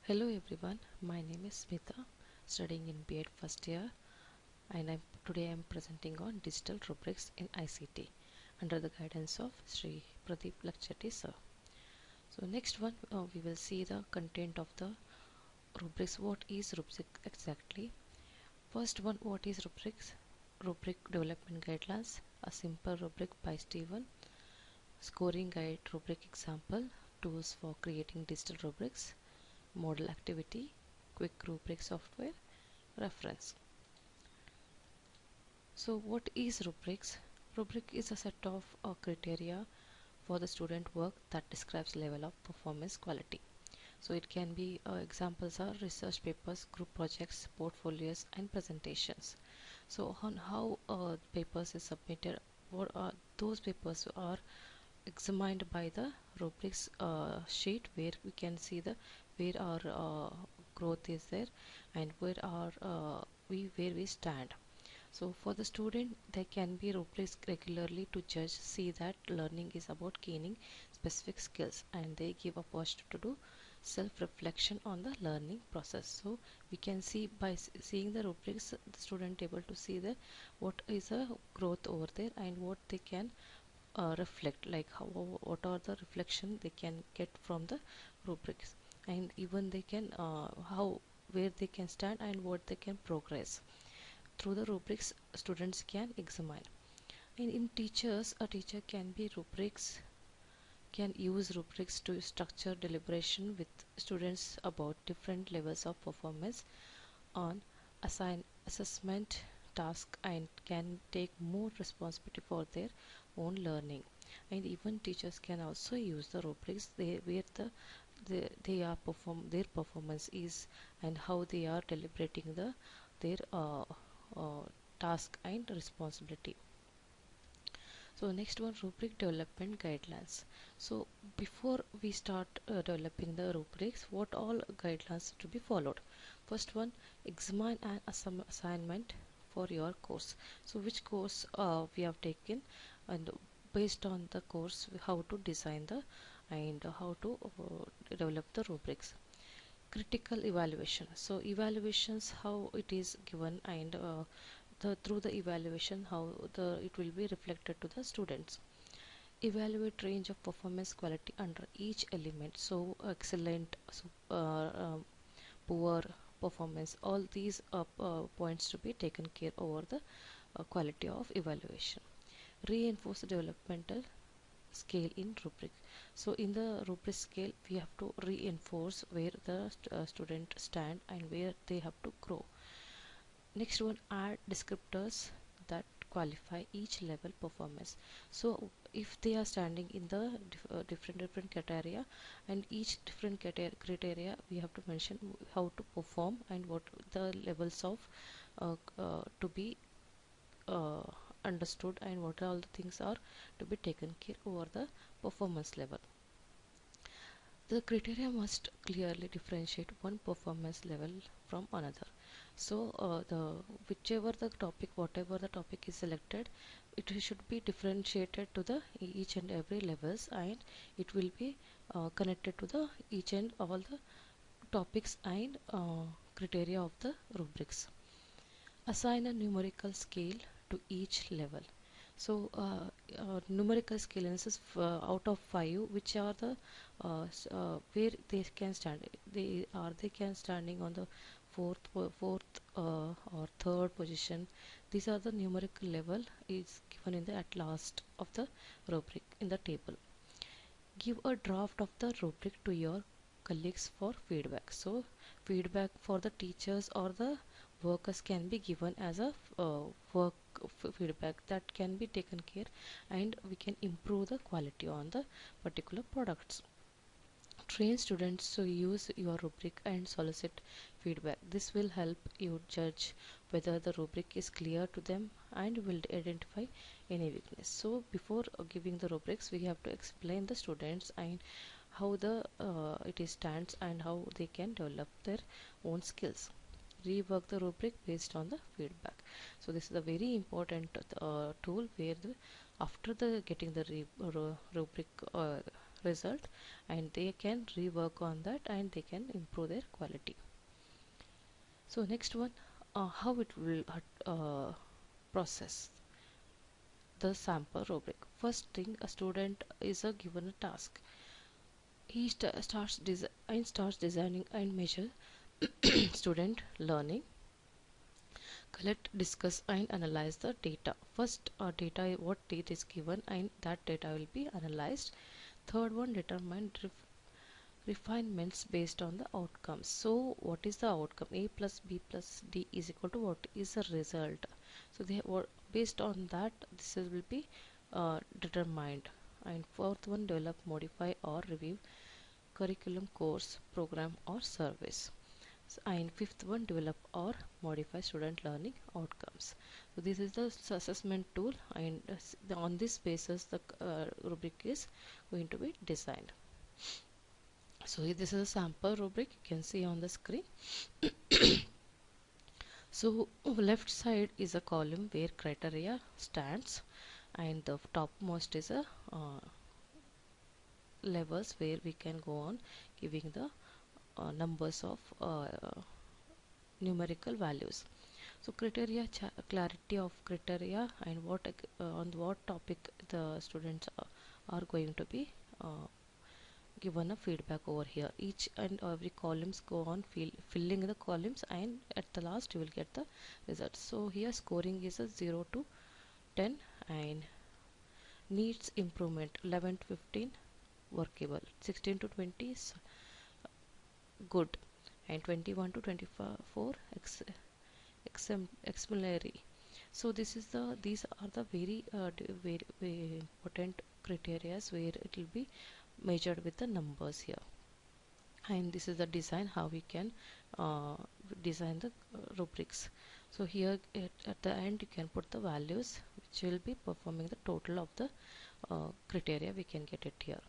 Hello everyone, my name is Smitha, studying in B.Ed first year, and today I'm presenting on digital rubrics in ICT under the guidance of Sri Pradeep Laxetti sir. So next one, we will see the content of the rubrics. What is rubric exactly? First one, what is rubrics? Rubric development guidelines, a simple rubric by Stephen, scoring guide, rubric example, tools for creating digital rubrics, model activity, quick rubric software, reference. So what is rubrics? Rubric is a set of criteria for the student work that describes level of performance quality. So it can be examples are research papers, group projects, portfolios and presentations. So on how papers is submitted, what those papers are examined by the rubrics sheet, where we can see the where our growth is there and where our where we stand. So for the student, there can be rubrics regularly to judge, see that learning is about gaining specific skills, and they give opportunity to do self-reflection on the learning process. So we can see by seeing the rubrics, the student able to see the what is the growth over there and what they can reflect, like what are the reflection they can get from the rubrics, and even they can how where they can stand and what they can progress through the rubrics students can examine. And in teachers, a teacher can use rubrics to structure deliberation with students about different levels of performance on assign assessment task, and can take more responsibility for their own learning. And even teachers can also use the rubrics where they are their performance is and how they are deliberating their uh, task and responsibility. So next one, rubric development guidelines. So before we start developing the rubrics, what all guidelines to be followed? First one, examine an assignment for your course. So which course we have taken, and based on the course how to design the and how to develop the rubrics. Critical evaluation, so evaluations how it is given, and through the evaluation how the it will be reflected to the students. Evaluate range of performance quality under each element, so excellent, so poor performance, all these points to be taken care over the quality of evaluation. Reinforce the developmental scale in rubric. So in the rubric scale we have to reinforce where the student stand and where they have to grow. Next one, add descriptors that qualify each level performance. So if they are standing in the different criteria, and each different criteria we have to mention how to perform and what the levels of to be uh, understood, and what all the things are to be taken care over the performance level. The criteria must clearly differentiate one performance level from another. So the whichever the topic, whatever the topic is selected, it should be differentiated to the each and every levels, and it will be connected to the each and all the topics and criteria of the rubrics. Assign a numerical scale to each level. So numerical scale is out of 5, which are the where they can stand. They can standing on the fourth or third position. These are the numerical level is given in the at last of the rubric in the table. Give a draft of the rubric to your colleagues for feedback. So feedback for the teachers or the workers can be given as a work feedback that can be taken care, and we can improve the quality on the particular products. Train students to use your rubric and solicit feedback. This will help you judge whether the rubric is clear to them and will identify any weakness. So before giving the rubrics, we have to explain the students and how the it is stands and how they can develop their own skills. Rework the rubric based on the feedback. So this is a very important tool where after the getting the rubric result, and they can rework on that and they can improve their quality. So next one, how it will process the sample rubric. First thing, a student is given a task. He starts designing and measure student learning, collect, discuss and analyze the data. First, data, what data is given, and that data will be analyzed. Third one, determine refinements based on the outcomes. So what is the outcome? A plus B plus D is equal to what is the result? So they based on that this will be determined. And fourth one, develop, modify or review curriculum, course, program or service. And fifth one, develop or modify student learning outcomes. So this is the assessment tool, and on this basis the rubric is going to be designed. So this is a sample rubric you can see on the screen. So left side is a column where criteria stands, and the topmost is a levels where we can go on giving the numbers of numerical values. So criteria, clarity of criteria, and what on what topic the students are going to be given a feedback over here. Each and every columns go on filling the columns, and at the last you will get the results. So here scoring is a 0 to 10, and needs improvement 11 to 15 workable, 16 to 20 is good, and 21 to 24 exemplary. So this is the these are the very important criteria where it will be measured with the numbers here. And this is the design, how we can design the rubrics. So here at the end you can put the values which will be performing the total of the criteria. We can get it here.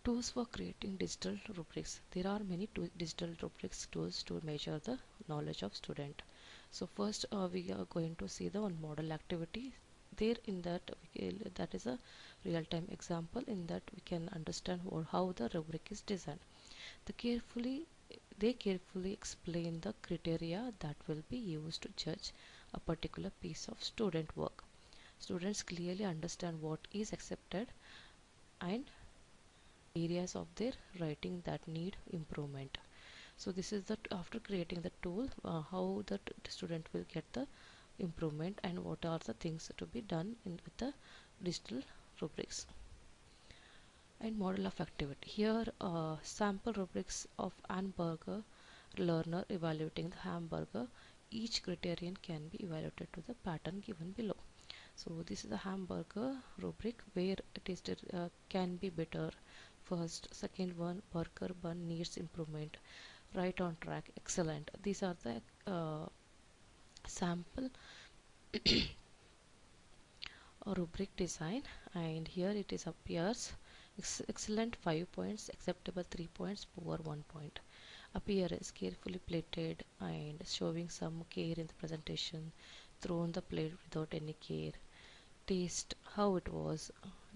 Tools for creating digital rubrics. There are many digital rubrics tools to measure the knowledge of student. So first we are going to see the one model activity. There in that that is a real-time example. In that we can understand how the rubric is designed. They carefully explain the criteria that will be used to judge a particular piece of student work. Students clearly understand what is accepted and areas of their writing that need improvement. So this is the after creating the tool, how the student will get the improvement and what are the things to be done with the digital rubrics. And model of activity. Here sample rubrics of hamburger learner evaluating the hamburger. Each criterion can be evaluated to the pattern given below. So this is the hamburger rubric where it is can be better. First, second one, burger bun needs improvement, right on track, excellent. These are the sample rubric design, and here it is appears excellent 5 points, acceptable 3 points, poor 1 point. Appearance carefully plated and showing some care in the presentation, thrown the plate without any care. Taste, how it was,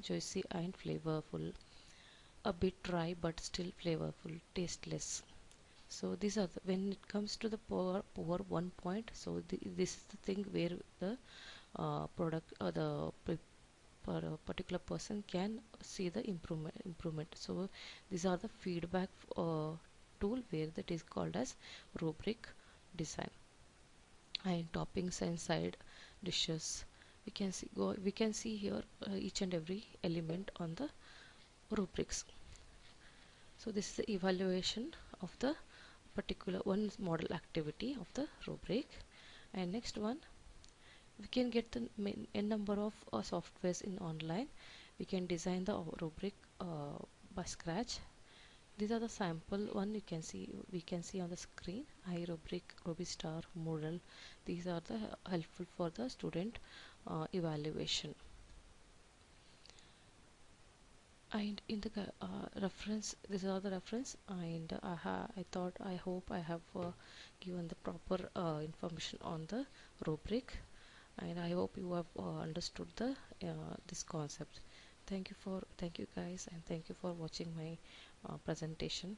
juicy and flavorful, a bit dry but still flavorful, tasteless. So these are when it comes to the poor 1 point. So this is the thing where the product or the particular person can see the improvement. So these are the feedback tool where that is called as rubric design. And toppings and side dishes, we can see here each and every element on the rubrics. So this is the evaluation of the particular one model activity of the rubric. And next one, we can get the n number of softwares in online. We can design the rubric by scratch. These are the sample one we can see on the screen. iRubric, Rubistar, Moodle. These are the helpful for the student evaluation. And in the reference, these are the reference, and I hope I have given the proper information on the rubric, and I hope you have understood the this concept. Thank you guys, and thank you for watching my presentation.